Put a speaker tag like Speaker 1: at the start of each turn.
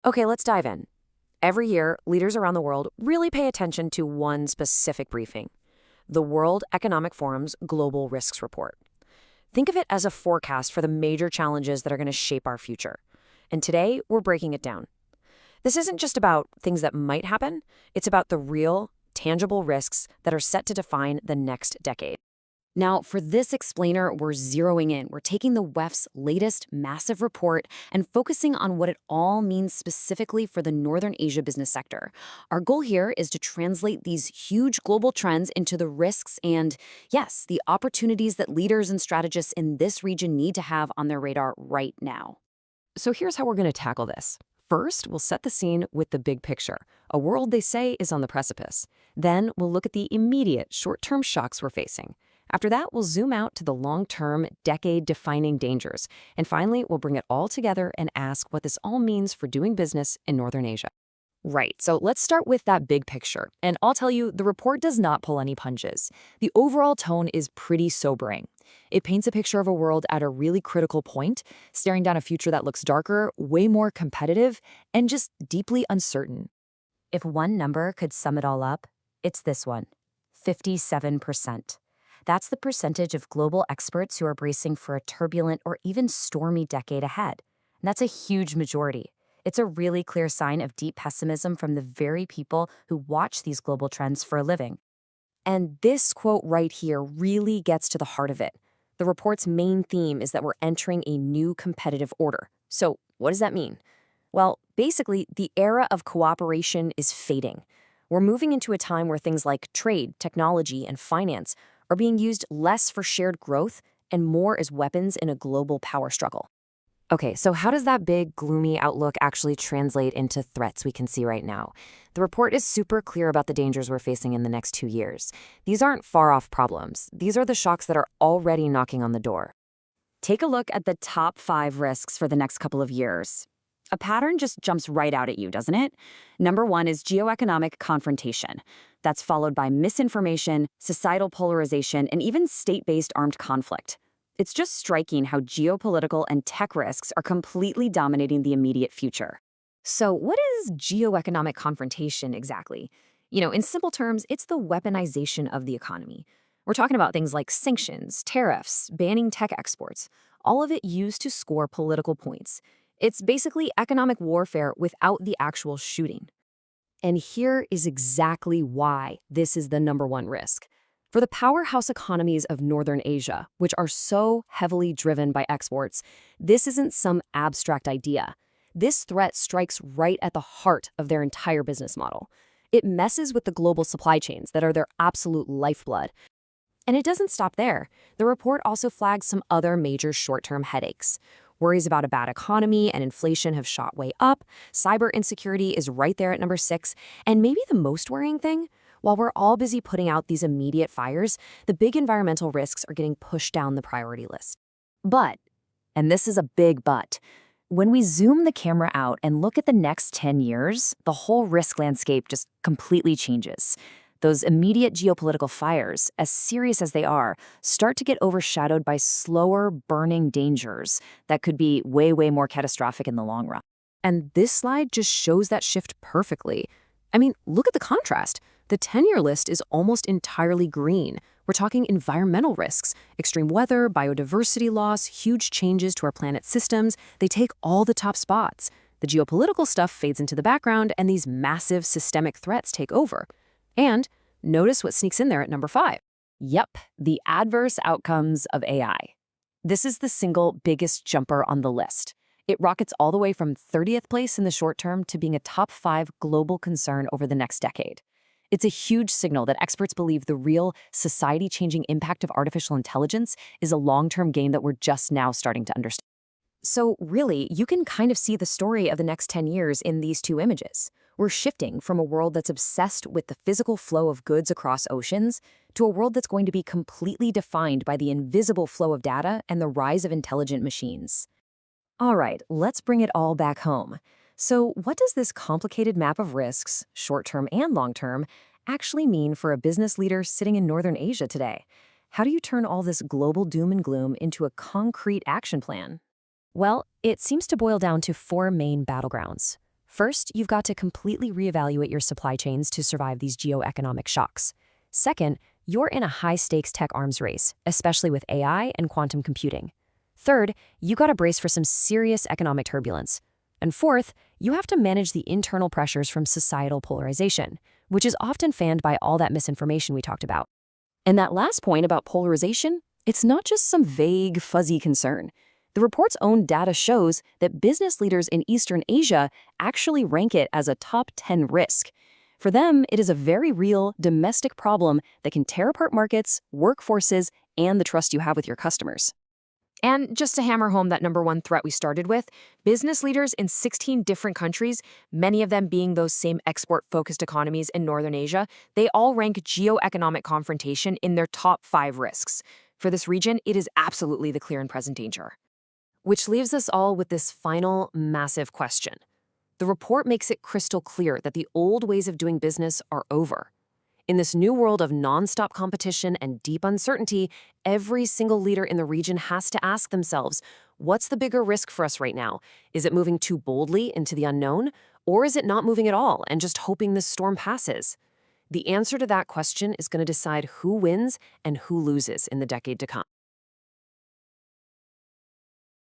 Speaker 1: Okay, let's dive in. Every year, leaders around the world really pay attention to one specific briefing: the World Economic Forum's Global Risks Report. Think of it as a forecast for the major challenges that are going to shape our future. And today, we're breaking it down. This isn't just about things that might happen, it's about the real, tangible risks that are set to define the next decade. Now, for this explainer, we're zeroing in. We're taking the WEF's latest massive report and focusing on what it all means specifically for the Northern Asia business sector. Our goal here is to translate these huge global trends into the risks and, yes, the opportunities that leaders and strategists in this region need to have on their radar right now. So here's how we're going to tackle this. First, we'll set the scene with the big picture, a world they say is on the precipice. Then we'll look at the immediate, short-term shocks we're facing. After that, we'll zoom out to the long-term, decade-defining dangers. And finally, we'll bring it all together and ask what this all means for doing business in Northern Asia. Right, so let's start with that big picture. And I'll tell you, the report does not pull any punches. The overall tone is pretty sobering. It paints a picture of a world at a really critical point, staring down a future that looks darker, way more competitive, and just deeply uncertain. If one number could sum it all up, it's this one: 57%. That's the percentage of global experts who are bracing for a turbulent or even stormy decade ahead. And that's a huge majority. It's a really clear sign of deep pessimism from the very people who watch these global trends for a living. And this quote right here really gets to the heart of it. The report's main theme is that we're entering a new competitive order. So what does that mean? Well, basically, the era of cooperation is fading. We're moving into a time where things like trade, technology, and finance are being used less for shared growth and more as weapons in a global power struggle. Okay, so how does that big, gloomy outlook actually translate into threats we can see right now? The report is super clear about the dangers we're facing in the next 2 years. These aren't far-off problems. These are the shocks that are already knocking on the door. Take a look at the top 5 risks for the next couple of years. A pattern just jumps right out at you, doesn't it? Number 1 is geoeconomic confrontation. That's followed by misinformation, societal polarization, and even state-based armed conflict. It's just striking how geopolitical and tech risks are completely dominating the immediate future. So what is geoeconomic confrontation exactly? In simple terms, it's the weaponization of the economy. We're talking about things like sanctions, tariffs, banning tech exports, all of it used to score political points. It's basically economic warfare without the actual shooting. And here is exactly why this is the number 1 risk. For the powerhouse economies of Northern Asia, which are so heavily driven by exports, this isn't some abstract idea. This threat strikes right at the heart of their entire business model. It messes with the global supply chains that are their absolute lifeblood. And it doesn't stop there. The report also flags some other major short-term headaches. Worries about a bad economy and inflation have shot way up. Cyber insecurity is right there at number 6. And maybe the most worrying thing? While we're all busy putting out these immediate fires, the big environmental risks are getting pushed down the priority list. But, and this is a big but, when we zoom the camera out and look at the next 10 years, the whole risk landscape just completely changes. Those immediate geopolitical fires, as serious as they are, start to get overshadowed by slower burning dangers that could be way, way more catastrophic in the long run. And this slide just shows that shift perfectly. I mean, look at the contrast. The 10-year list is almost entirely green. We're talking environmental risks, extreme weather, biodiversity loss, huge changes to our planet's systems. They take all the top spots. The geopolitical stuff fades into the background, and these massive systemic threats take over. And notice what sneaks in there at number 5. Yep, the adverse outcomes of AI. This is the single biggest jumper on the list. It rockets all the way from 30th place in the short term to being a top 5 global concern over the next decade. It's a huge signal that experts believe the real society-changing impact of artificial intelligence is a long-term gain that we're just now starting to understand. So really, you can kind of see the story of the next 10 years in these 2 images. We're shifting from a world that's obsessed with the physical flow of goods across oceans to a world that's going to be completely defined by the invisible flow of data and the rise of intelligent machines. All right, let's bring it all back home. So what does this complicated map of risks, short-term and long-term, actually mean for a business leader sitting in Northern Asia today? How do you turn all this global doom and gloom into a concrete action plan? Well, it seems to boil down to 4 main battlegrounds. First, you've got to completely reevaluate your supply chains to survive these geoeconomic shocks. Second, you're in a high-stakes tech arms race, especially with AI and quantum computing. Third, you got to brace for some serious economic turbulence. And fourth, you have to manage the internal pressures from societal polarization, which is often fanned by all that misinformation we talked about. And that last point about polarization, it's not just some vague, fuzzy concern. The report's own data shows that business leaders in Eastern Asia actually rank it as a top 10 risk. For them, it is a very real, domestic problem that can tear apart markets, workforces, and the trust you have with your customers. And just to hammer home that number one threat we started with, business leaders in 16 different countries, many of them being those same export-focused economies in Northern Asia, they all rank geoeconomic confrontation in their top 5 risks. For this region, it is absolutely the clear and present danger. Which leaves us all with this final, massive question. The report makes it crystal clear that the old ways of doing business are over. In this new world of nonstop competition and deep uncertainty, every single leader in the region has to ask themselves, what's the bigger risk for us right now? Is it moving too boldly into the unknown? Or is it not moving at all and just hoping this storm passes? The answer to that question is going to decide who wins and who loses in the decade to come.